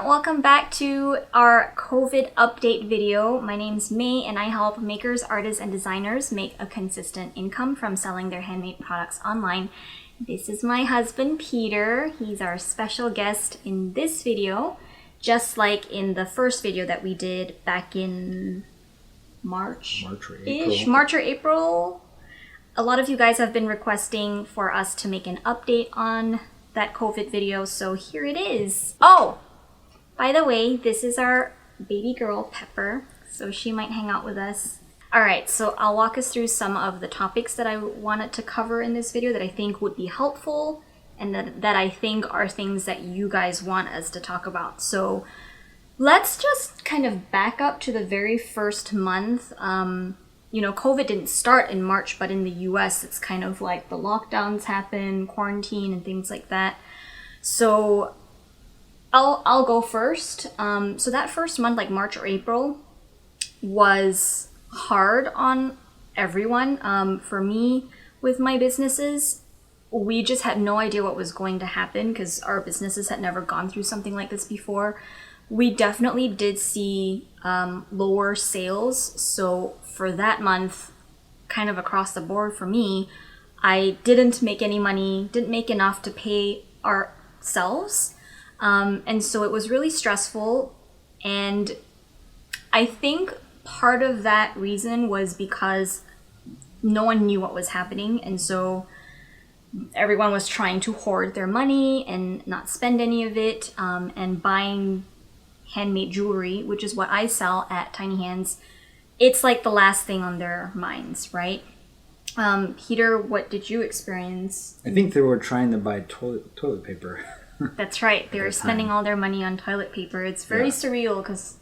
welcome back to our COVID update video. My name's May and I help makers, artists, and designers make a consistent income from selling their handmade products online. This is my husband, Peter. He's our special guest in this video, just like in the first video that we did back in March or April. A lot of you guys have been requesting for us to make an update on that COVID video, so here it is. Oh, by the way, this is our baby girl, Pepper, so she might hang out with us. Alright, so I'll walk us through some of the topics that I wanted to cover in this video that I think would be helpful and that I think are things that you guys want us to talk about. So let's just kind of back up to the very first month. COVID didn't start in March, but in the US, it's kind of like the lockdowns happen, quarantine, and things like that. So I'll go first. So that first month, like March or April, was hard on everyone. For me, with my businesses, we just had no idea what was going to happen because our businesses had never gone through something like this before. We definitely did see lower sales. So for that month, kind of across the board for me, I didn't make any money, didn't make enough to pay ourselves. And so it was really stressful. And I think part of that reason was because no one knew what was happening. And so everyone was trying to hoard their money and not spend any of it, and buying handmade jewelry, which is what I sell at Tiny Hands. It's like the last thing on their minds, right? Peter, what did you experience? I think they were trying to buy toilet paper. That's right. They were spending all their money on toilet paper. It's very surreal because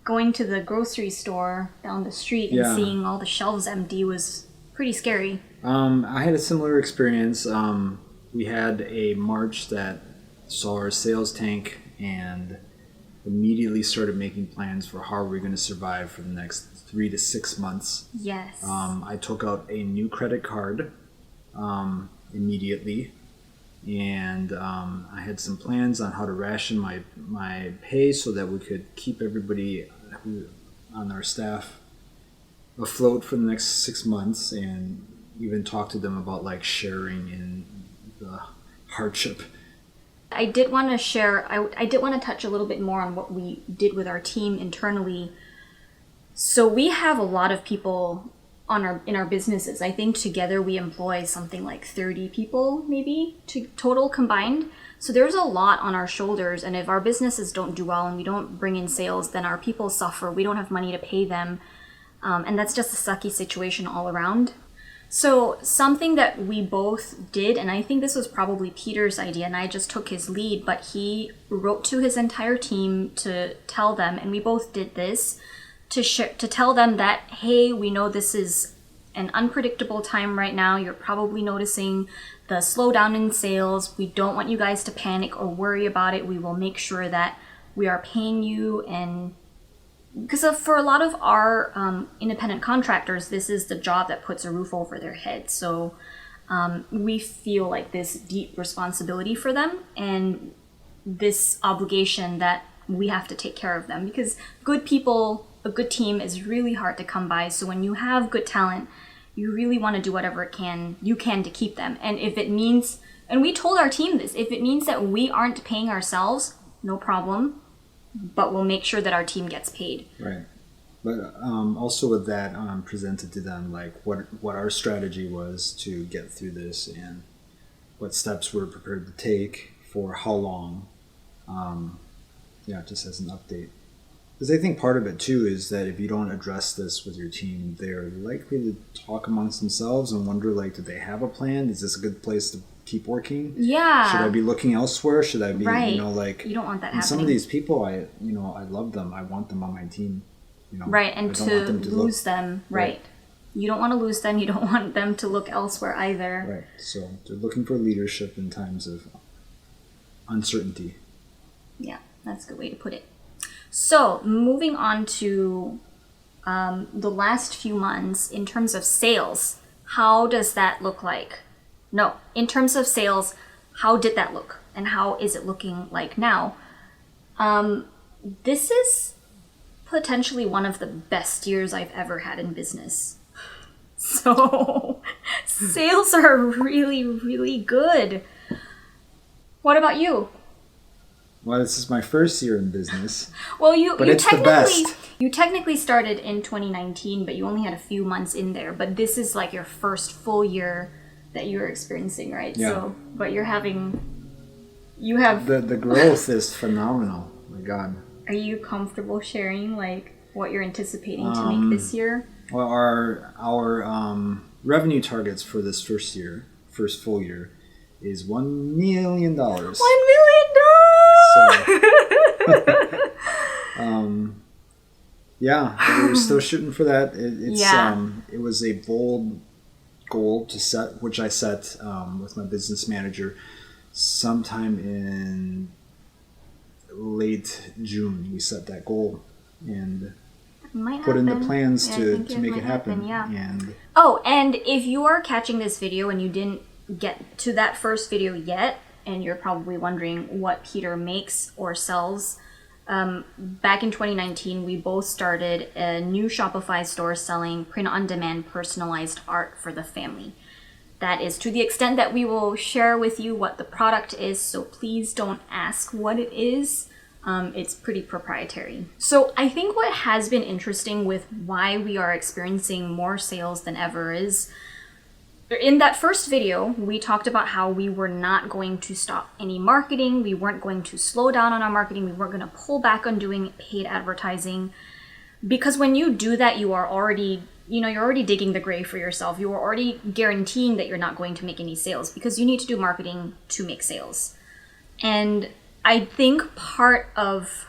going to the grocery store down the street and seeing all the shelves empty was pretty scary. I had a similar experience. We had a March that saw our sales tank and immediately started making plans for how we're going to survive for the next 3 to 6 months. Yes. I took out a new credit card immediately, and I had some plans on how to ration my pay so that we could keep everybody on our staff afloat for the next 6 months, and even talk to them about like sharing in the hardship. I did want to share, I did want to touch a little bit more on what we did with our team internally. So we have a lot of people in our businesses. I think together we employ something like 30 people maybe total combined. So there's a lot on our shoulders, and if our businesses don't do well and we don't bring in sales, then our people suffer. We don't have money to pay them. And that's just a sucky situation all around. So something that we both did, and I think this was probably Peter's idea, and I just took his lead, but he wrote to his entire team to tell them, and we both did this, to tell them that, hey, we know this is an unpredictable time right now. You're probably noticing the slowdown in sales. We don't want you guys to panic or worry about it. We will make sure that we are paying you, and because for a lot of our independent contractors, this is the job that puts a roof over their head. So we feel like this deep responsibility for them and this obligation that we have to take care of them, because good people, a good team is really hard to come by. So when you have good talent, you really want to do whatever you can to keep them. And if it means, and we told our team this, if it means that we aren't paying ourselves, no problem. But we'll make sure that our team gets paid. Right. But also with that, presented to them like what our strategy was to get through this and what steps we're prepared to take for how long. Just as an update. Because I think part of it too is that if you don't address this with your team, they're likely to talk amongst themselves and wonder like, do they have a plan? Is this a good place to keep working? Yeah. Should I be looking elsewhere? Should I be, you don't want that happening. Some of these people, I love them. I want them on my team. Right, and to lose them, right. You don't want to lose them. You don't want them to look elsewhere either. Right. So they're looking for leadership in times of uncertainty. Yeah, that's a good way to put it. So moving on to the last few months in terms of sales, how does that look like? No, in terms of sales, how did that look? And how is it looking like now? This is potentially one of the best years I've ever had in business. So sales are really, really good. What about you? Well, this is my first year in business. Well, but it's the best. You technically started in 2019, but you only had a few months in there. But this is like your first full year that you're experiencing, right? Yeah. So, but you have The growth is phenomenal. My God. Are you comfortable sharing like what you're anticipating to make this year? Well, our revenue targets for this first full year, is $1 million. $1 million. So, yeah, we're still shooting for that. It was a bold goal to set, which I set with my business manager sometime in late June. We set that goal and put in the plans to make it happen. Yeah. And if you are catching this video and you didn't get to that first video yet, and you're probably wondering what Peter makes or sells, back in 2019, we both started a new Shopify store selling print-on-demand personalized art for the family. That is to the extent that we will share with you what the product is, so please don't ask what it is. It's pretty proprietary. So I think what has been interesting with why we are experiencing more sales than ever is, in that first video, we talked about how we were not going to stop any marketing. We weren't going to slow down on our marketing. We weren't going to pull back on doing paid advertising. Because when you do that, you are already, you're already digging the grave for yourself. You are already guaranteeing that you're not going to make any sales because you need to do marketing to make sales. And I think part of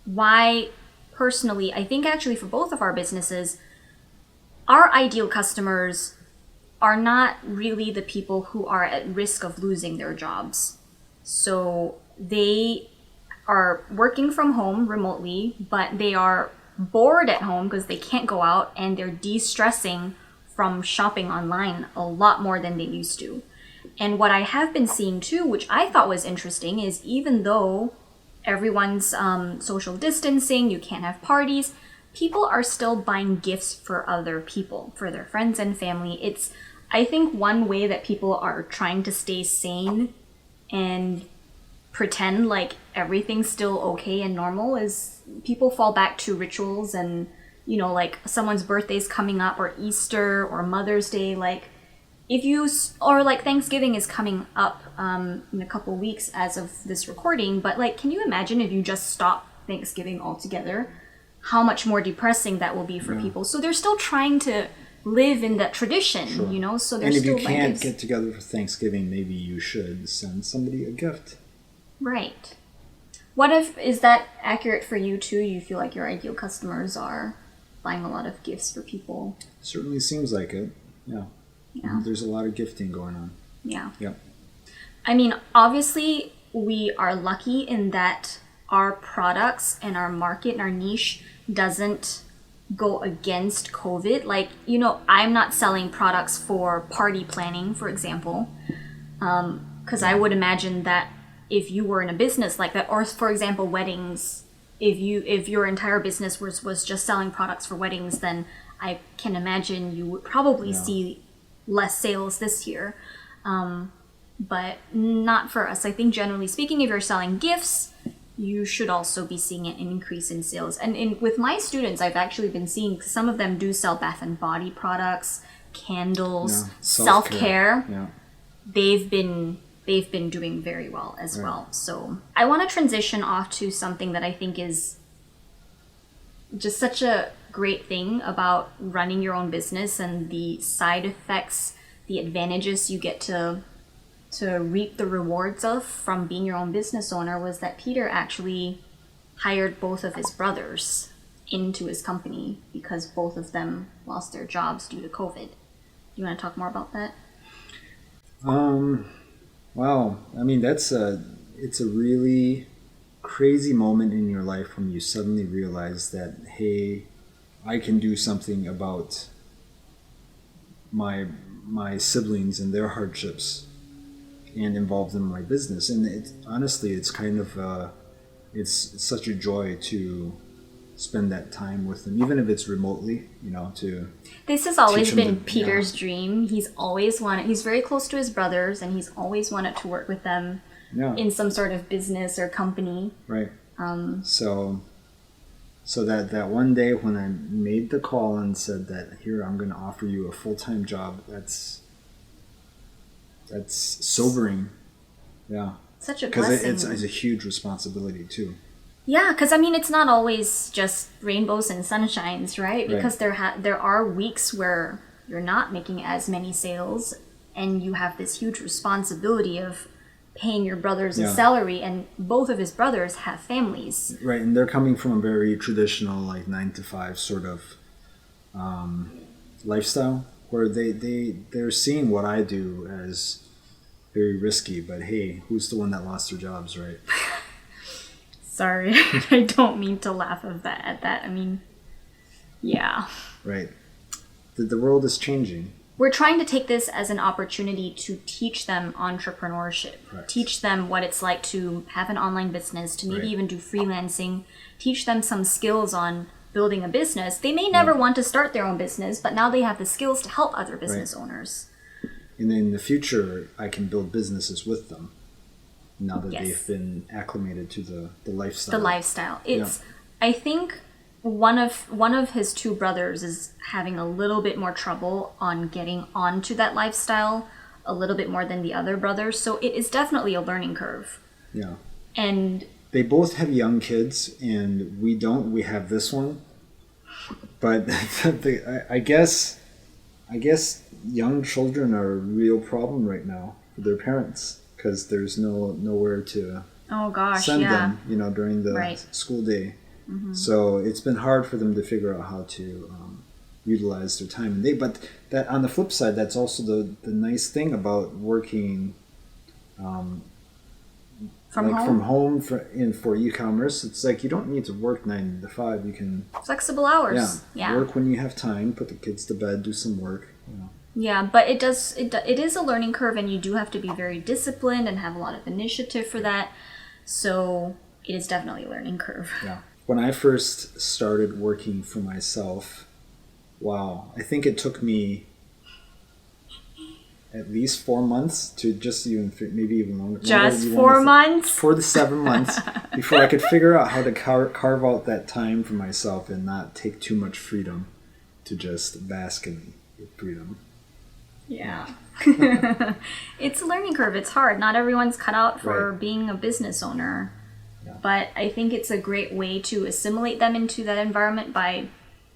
why, personally, I think actually for both of our businesses, our ideal customers are not really the people who are at risk of losing their jobs. So they are working from home remotely, but they are bored at home because they can't go out, and they're de-stressing from shopping online a lot more than they used to. And what I have been seeing too, which I thought was interesting, is even though everyone's social distancing, you can't have parties, people are still buying gifts for other people, for their friends and family. It's, I think, one way that people are trying to stay sane and pretend like everything's still okay and normal is people fall back to rituals and, like someone's birthday's coming up, or Easter, or Mother's Day, like or like Thanksgiving is coming up in a couple weeks as of this recording, but like, can you imagine if you just stop Thanksgiving altogether, how much more depressing that will be for people? So they're still trying to live in that tradition, so they're still. And if you can't get together for Thanksgiving, maybe you should send somebody a gift. Right. What if, is that accurate for you too? You feel like your ideal customers are buying a lot of gifts for people? Certainly seems like it. Yeah. There's a lot of gifting going on. Yeah. Yep. I mean, obviously, we are lucky in that our products and our market and our niche doesn't go against COVID. Like, I'm not selling products for party planning, for example, because I would imagine that if you were in a business like that, or for example, weddings, if your entire business was just selling products for weddings, then I can imagine you would probably see less sales this year. But not for us. I think generally speaking, if you're selling gifts, you should also be seeing an increase in sales. And with my students, I've actually been seeing some of them do sell bath and body products, candles, self-care. Yeah. They've been doing very well as well. So I want to transition off to something that I think is just such a great thing about running your own business, and the side effects, the advantages you get to reap the rewards of from being your own business owner, was that Peter actually hired both of his brothers into his company because both of them lost their jobs due to COVID. Do you want to talk more about that? Wow. I mean, it's a really crazy moment in your life when you suddenly realize that, hey, I can do something about my siblings and their hardships and involve them in my business. And honestly, it's kind of it's such a joy to spend that time with them, even if it's remotely, to This has always teach them been to- Peter's dream. He's very close to his brothers, and he's always wanted to work with them yeah, in some sort of business or company. right. So that one day when I made the call and said that, here, I'm going to offer you a full-time job, that's sobering. Yeah. Such a Because blessing. it's a huge responsibility too. Yeah, because I mean, it's not always just rainbows and sunshines, right? Because there are weeks where you're not making as many sales, and you have this huge responsibility of paying your brothers a Yeah. salary, and both of his brothers have families. Right, and they're coming from a very traditional, like 9 to 5 sort of lifestyle, where they're seeing what I do as very risky. But hey, who's the one that lost their jobs, right? Sorry, I don't mean to laugh at that. I mean, yeah. Right. The world is changing. We're trying to take this as an opportunity to teach them entrepreneurship, Correct. teach them what it's like to have an online business, to maybe Right. even do freelancing, teach them some skills on building a business. They may never want to start their own business, but now they have the skills to help other business owners. And in the future, I can build businesses with them now that Yes. they've been acclimated to the lifestyle. The lifestyle. It's I think one of his two brothers is having a little bit more trouble on getting onto that lifestyle, a little bit more than the other brothers. So it is definitely a learning curve. Yeah. And They both have young kids, and we don't. We have this one, but I guess young children are a real problem right now for their parents because there's nowhere to oh gosh, send yeah. them, during the Right. school day. So it's been hard for them to figure out how to utilize their time. And but that on the flip side, that's also the nice thing about working. From home? From home for e-commerce, it's like you don't need to work 9 to 5. You can Flexible hours. Yeah. work when you have time, put the kids to bed, do some work. Yeah, but it is a learning curve, and you do have to be very disciplined and have a lot of initiative for that. So it is definitely a learning curve. Yeah. When I first started working for myself, wow, I think it took me at least 4 months to maybe even longer. Just longer, 4 months? 4 to 7 months before I could figure out how to carve out that time for myself and not take too much freedom to just bask in freedom. Yeah. It's a learning curve. It's hard. Not everyone's cut out for Right. being a business owner. Yeah. But I think it's a great way to assimilate them into that environment by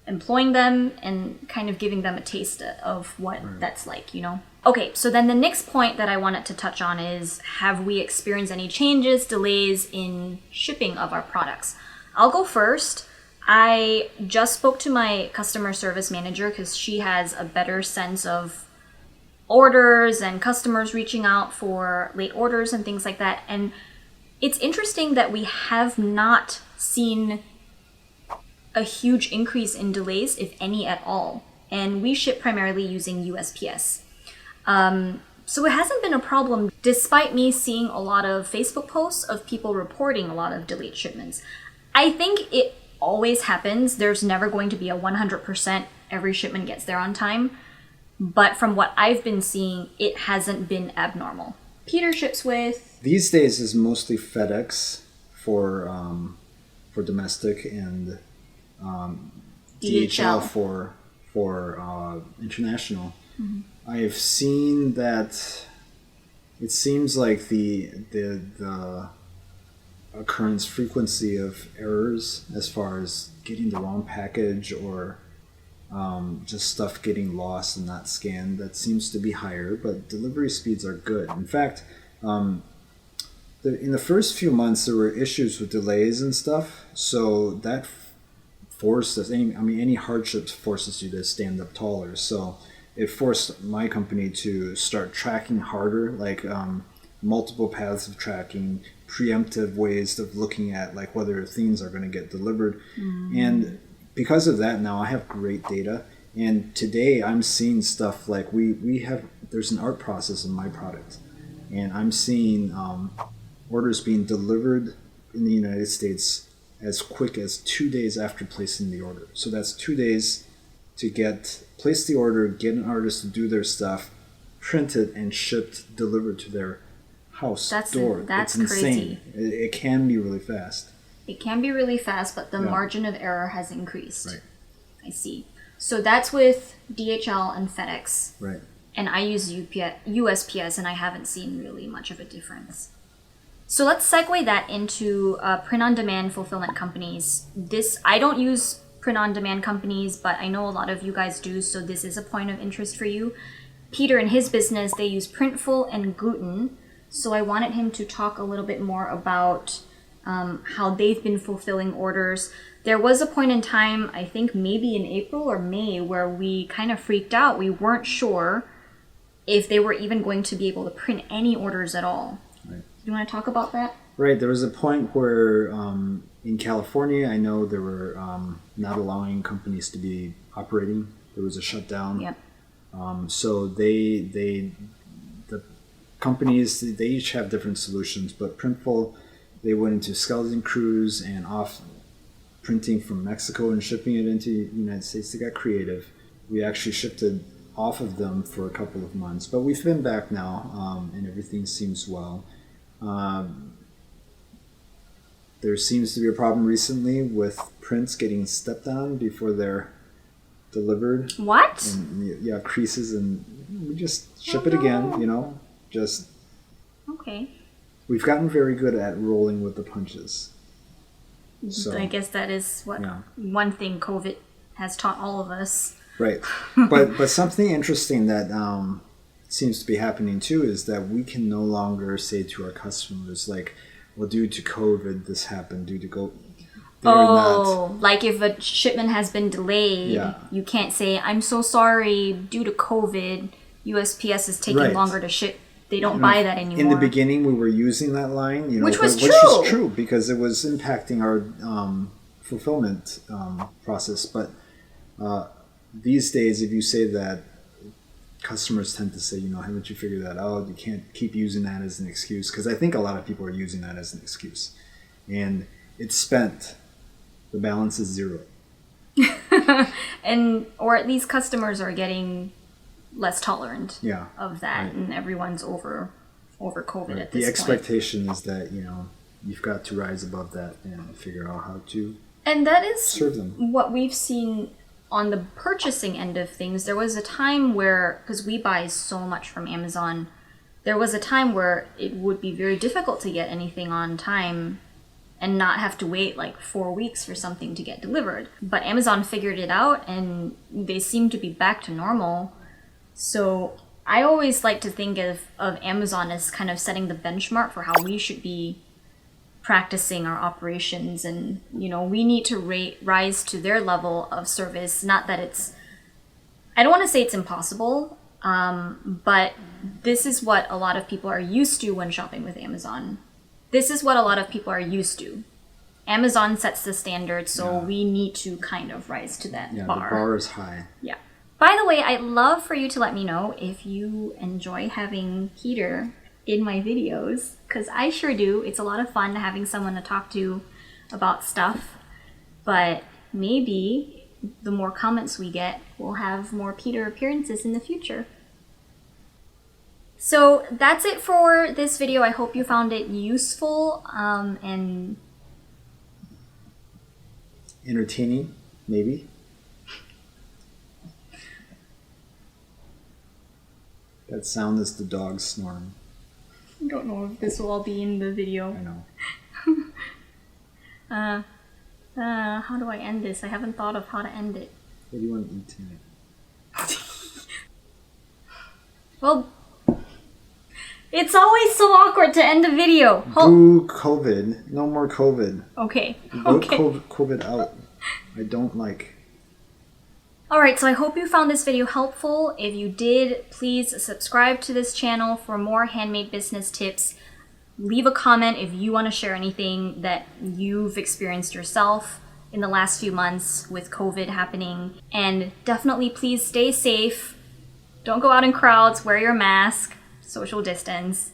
employing them and kind of giving them a taste of what that's like. Okay, so then the next point that I wanted to touch on is, have we experienced any changes, delays in shipping of our products? I'll go first. I just spoke to my customer service manager because she has a better sense of orders and customers reaching out for late orders and things like that. And it's interesting that we have not seen a huge increase in delays, if any at all. And we ship primarily using USPS. So it hasn't been a problem, despite me seeing a lot of Facebook posts of people reporting a lot of delayed shipments. I think it always happens. There's never going to be a 100% every shipment gets there on time. But from what I've been seeing, it hasn't been abnormal. Peter ships with... These days is mostly FedEx for domestic and DHL for international. Mm-hmm. I have seen that it seems like the occurrence frequency of errors as far as getting the wrong package or just stuff getting lost and not scanned, that seems to be higher, but delivery speeds are good. In fact, in the first few months there were issues with delays and stuff, so that forced us, any hardships forces you to stand up taller. So it forced my company to start tracking harder, like multiple paths of tracking, preemptive ways of looking at like whether things are going to get delivered. And because of that, now I have great data. And today I'm seeing stuff like there's an art process in my product. And I'm seeing orders being delivered in the United States as quick as 2 days after placing the order. So that's 2 days to place the order, get an artist to do their stuff, print it, and shipped, delivered to their house door. That's it's insane. crazy. It can be really fast. It can be really fast, but the margin of error has increased. Right. I see. So that's with DHL and FedEx. Right. And I use USPS, and I haven't seen really much of a difference. So let's segue that into print-on-demand fulfillment companies. I don't use print-on-demand companies, but I know a lot of you guys do, so this is a point of interest for you. Peter and his business, they use Printful and Guten, so I wanted him to talk a little bit more about how they've been fulfilling orders. There was a point in time, I think maybe in April or May, where we kind of freaked out. We weren't sure if they were even going to be able to print any orders at all. Right. You want to talk about that? Right. There was a point where in California, I know there were not allowing companies to be operating. There was a shutdown. Yep. So the companies, they each have different solutions, but Printful, they went into skeleton crews and off printing from Mexico and shipping it into the United States. They got creative. We actually shipped it off of them for a couple of months, but we've been back now, and everything seems well. There seems to be a problem recently with prints getting stepped on before they're delivered. What? And, creases, and we just ship it again, just... Okay. We've gotten very good at rolling with the punches. So, I guess that is one thing COVID has taught all of us. Right. But something interesting that seems to be happening too is that we can no longer say to our customers, like, well, due to COVID, this happened, due to COVID. Like if a shipment has been delayed, you can't say, I'm so sorry, due to COVID, USPS is taking longer to ship. They don't buy that anymore. In the beginning, we were using that line, which was true because it was impacting our fulfillment process. But these days, if you say that, customers tend to say, haven't you figured that out? You can't keep using that as an excuse, because I think a lot of people are using that as an excuse, and it's spent. The balance is zero. Or at least customers are getting less tolerant of that, right. And everyone's over COVID right. at this The point. expectation is that you've got to rise above that and figure out how to and that is serve them. What we've seen on the purchasing end of things. There was a time where, because we buy so much from Amazon, there was a time where it would be very difficult to get anything on time and not have to wait like 4 weeks for something to get delivered. But Amazon figured it out, and they seem to be back to normal. So I always like to think of Amazon as kind of setting the benchmark for how we should be practicing our operations. And, we need to rise to their level of service. Not that I don't want to say it's impossible, but this is what a lot of people are used to when shopping with Amazon. This is what a lot of people are used to. Amazon sets the standard, so we need to kind of rise to that bar. The bar is high. Yeah. By the way, I'd love for you to let me know if you enjoy having Peter in my videos, because I sure do. It's a lot of fun having someone to talk to about stuff, but maybe the more comments we get, we'll have more Peter appearances in the future. So that's it for this video. I hope you found it useful and entertaining, maybe. That sound is the dog snoring. I don't know if this will all be in the video. I know. How do I end this? I haven't thought of how to end it. What do you want to eat tonight? Well, it's always so awkward to end a video. Boo COVID. No more COVID. Okay. Vote COVID out. I don't like. Alright, so I hope you found this video helpful. If you did, please subscribe to this channel for more handmade business tips. Leave a comment if you want to share anything that you've experienced yourself in the last few months with COVID happening. And definitely please stay safe. Don't go out in crowds, wear your mask, social distance.